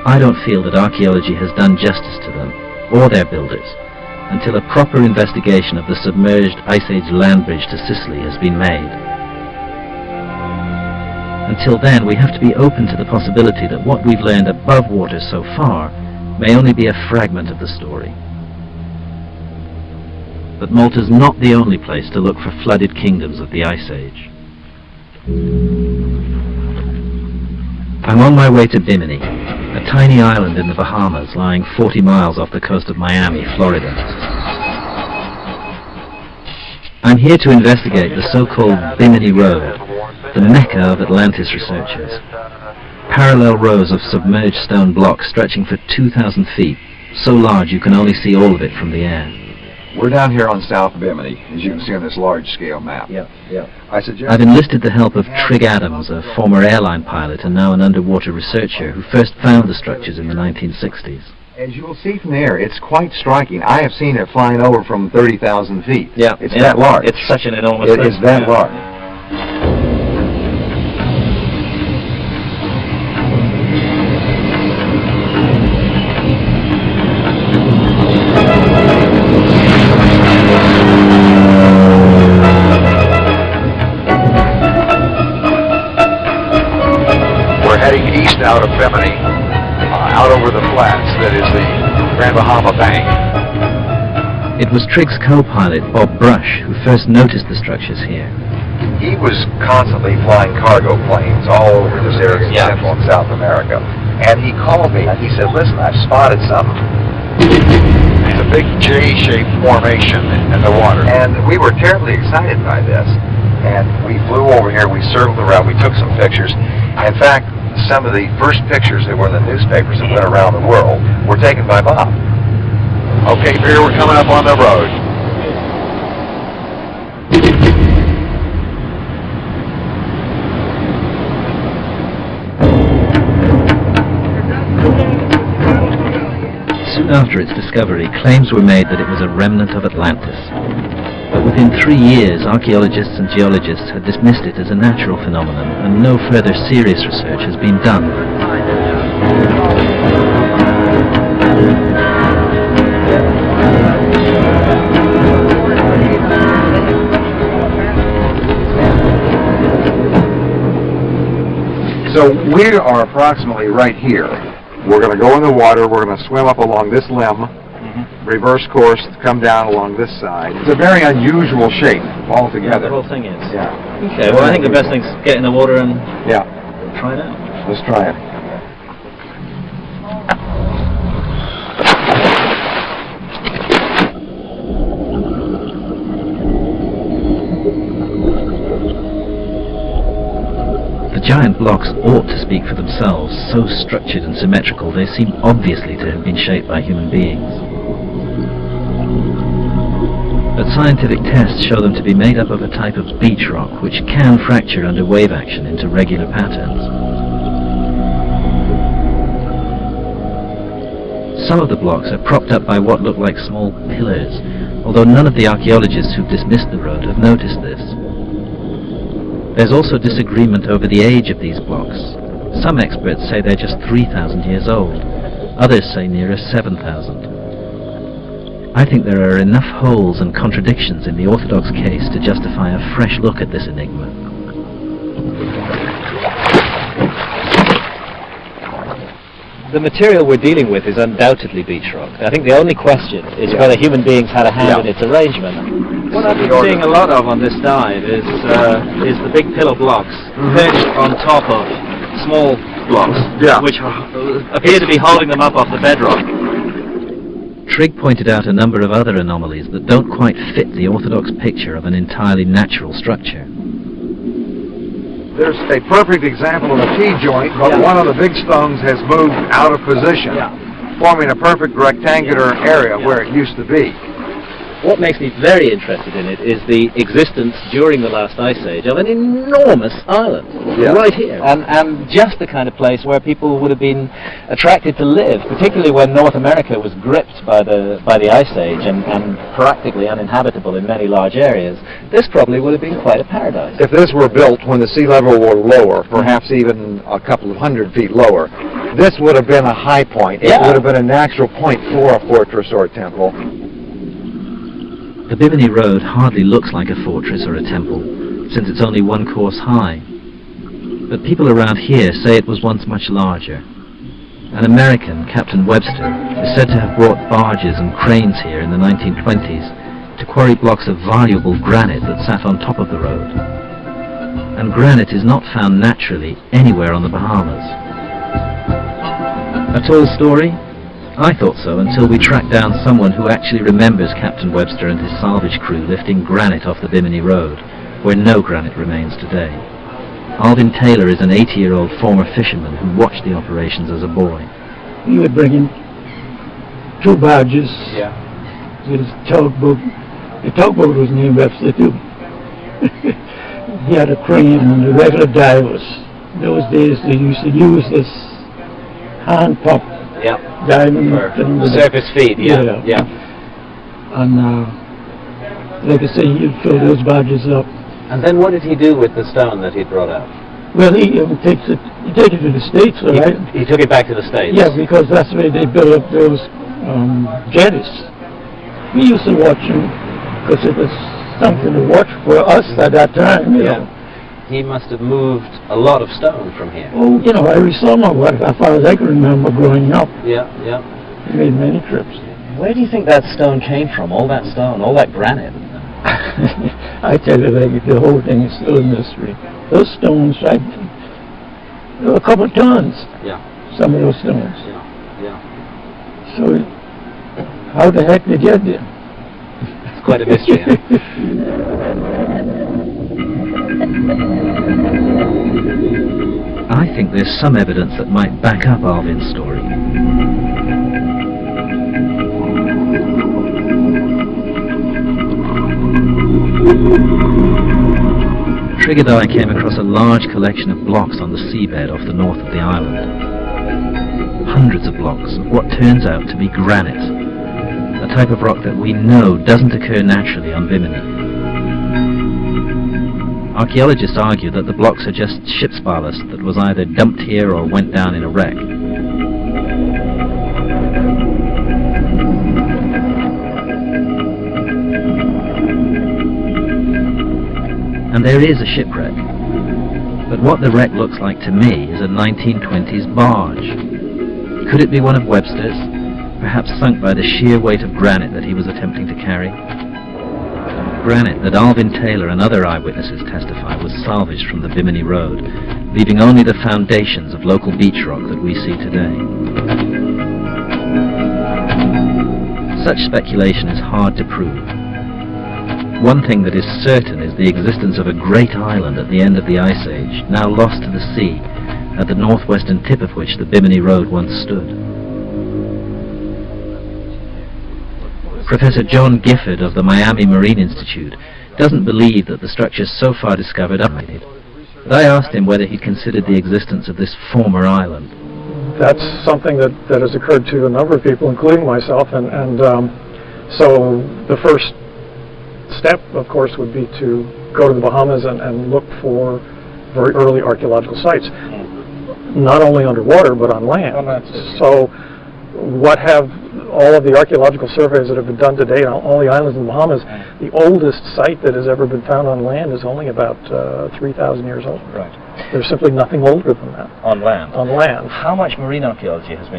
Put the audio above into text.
I don't feel that archaeology has done justice to them, or their builders, until a proper investigation of the submerged Ice Age land bridge to Sicily has been made. Until then, we have to be open to the possibility that what we've learned above water so far may only be a fragment of the story. But Malta's not the only place to look for flooded kingdoms of the Ice Age. I'm on my way to Bimini, a tiny island in the Bahamas lying 40 miles off the coast of Miami, Florida. I'm here to investigate the so-called Bimini Road, the mecca of Atlantis researchers. Parallel rows of submerged stone blocks stretching for 2,000 feet, so large you can only see all of it from the air. We're down here on South Bimini, as you can see on this large-scale map. I've enlisted the help of Trig Adams, a former airline pilot and now an underwater researcher who first found the structures in the 1960s. As you will see from the air, it's quite striking. I have seen it flying over from 30,000 feet. It's that large. It's such an enormous thing. It is that large. We're heading east out of Bimini, out over the flats, that is the Grand Bahama Bank. It was Trig's co-pilot, Bob Brush, who first noticed the structures here. He was constantly flying cargo planes all over this area in Central and South America. And he called me and he said, listen, I've spotted something. It's a big J-shaped formation in the water. And we were terribly excited by this. And we flew over here, we circled around, we took some pictures. In fact, some of the first pictures that were in the newspapers that went around the world were taken by Bob. Okay, here we're coming up on the road. Soon after its discovery, claims were made that it was a remnant of Atlantis. But within 3 years, archaeologists and geologists had dismissed it as a natural phenomenon, and no further serious research has been done. So we are approximately right here. We're going to go in the water, we're going to swim up along this limb, reverse course, come down along this side. It's a very unusual shape altogether. The whole thing is. Yeah. Okay, well I think the best thing is get in the water and try it out. Let's try it. The giant blocks ought to speak for themselves, so structured and symmetrical they seem obviously to have been shaped by human beings. But scientific tests show them to be made up of a type of beach rock which can fracture under wave action into regular patterns. Some of the blocks are propped up by what look like small pillars, although none of the archaeologists who've dismissed the road have noticed this. There's also disagreement over the age of these blocks. Some experts say they're just 3,000 years old. Others say nearer 7,000. I think there are enough holes and contradictions in the Orthodox case to justify a fresh look at this enigma. The material we're dealing with is undoubtedly beach rock. I think the only question is whether human beings had a hand in its arrangement. What I've been seeing a lot of on this dive is the big pillar blocks perched on top of small blocks, which appear to be holding them up off the bedrock. Trigg pointed out a number of other anomalies that don't quite fit the orthodox picture of an entirely natural structure. There's a perfect example of a T-joint, but one of the big stones has moved out of position, forming a perfect rectangular area where it used to be. what makes me very interested in it is the existence during the last ice age of an enormous island right here, and just the kind of place where people would have been attracted to live, particularly when North America was gripped by the ice age and practically uninhabitable in many large areas. This probably would have been quite a paradise. If this were built when the sea level were lower, perhaps even a couple of 100 feet lower, this would have been a high point. It would have been a natural point for a fortress or a temple. The Bimini Road hardly looks like a fortress or a temple, since it's only one course high. But people around here say it was once much larger. An American, Captain Webster, is said to have brought barges and cranes here in the 1920s to quarry blocks of valuable granite that sat on top of the road. And granite is not found naturally anywhere on the Bahamas. A tall story? I thought so until we tracked down someone who actually remembers Captain Webster and his salvage crew lifting granite off the Bimini Road, where no granite remains today. Alvin Taylor is an 80-year-old former fisherman who watched the operations as a boy. He would bring in 2 barges with his tugboat. The tugboat was named Webster too. He had a crane and the regular divers. In those days they used to use this hand pump diving for surface feed. And like I say, he'd fill those barges up. And then what did he do with the stone that he'd brought out? Well, he takes it to the States, right? He took it back to the States? Yeah, because that's where they built up those jetties. We used to watch him because it was something to watch for us at that time, you know. He must have moved a lot of stone from here. Oh, you know, every summer, as far as I can remember growing up. Yeah. He made many trips. Where do you think that stone came from? All that stone, all that granite? I tell you, the whole thing is still a mystery. Those stones, there were a couple of tons. Yeah. Some of those stones. Yeah. So, how the heck did they get there? It's quite a mystery, I think there's some evidence that might back up Alvin's story. Triggered Eye came across a large collection of blocks on the seabed off the north of the island. Hundreds of blocks of what turns out to be granite, a type of rock that we know doesn't occur naturally on Bimini. Archaeologists argue that the blocks are just ship's ballast that was either dumped here or went down in a wreck. And there is a shipwreck. But what the wreck looks like to me is a 1920s barge. Could it be one of Webster's, perhaps sunk by the sheer weight of granite that he was attempting to carry? Granite that Alvin Taylor and other eyewitnesses testify was salvaged from the Bimini Road, leaving only the foundations of local beach rock that we see today. Such speculation is hard to prove. One thing that is certain is the existence of a great island at the end of the Ice Age, now lost to the sea, at the northwestern tip of which the Bimini Road once stood. Professor John Gifford of the Miami Marine Institute doesn't believe that the structures so far discovered are made. But I asked him whether he'd considered the existence of this former island. That's something that has occurred to a number of people, including myself, and so the first step, of course, would be to go to the Bahamas and look for very early archaeological sites, not only underwater but on land. So what have all of the archaeological surveys that have been done to date on all the islands in the Bahamas, the oldest site that has ever been found on land is only about 3,000 years old. Right. There's simply nothing older than that. On land? On land. How much marine archaeology has been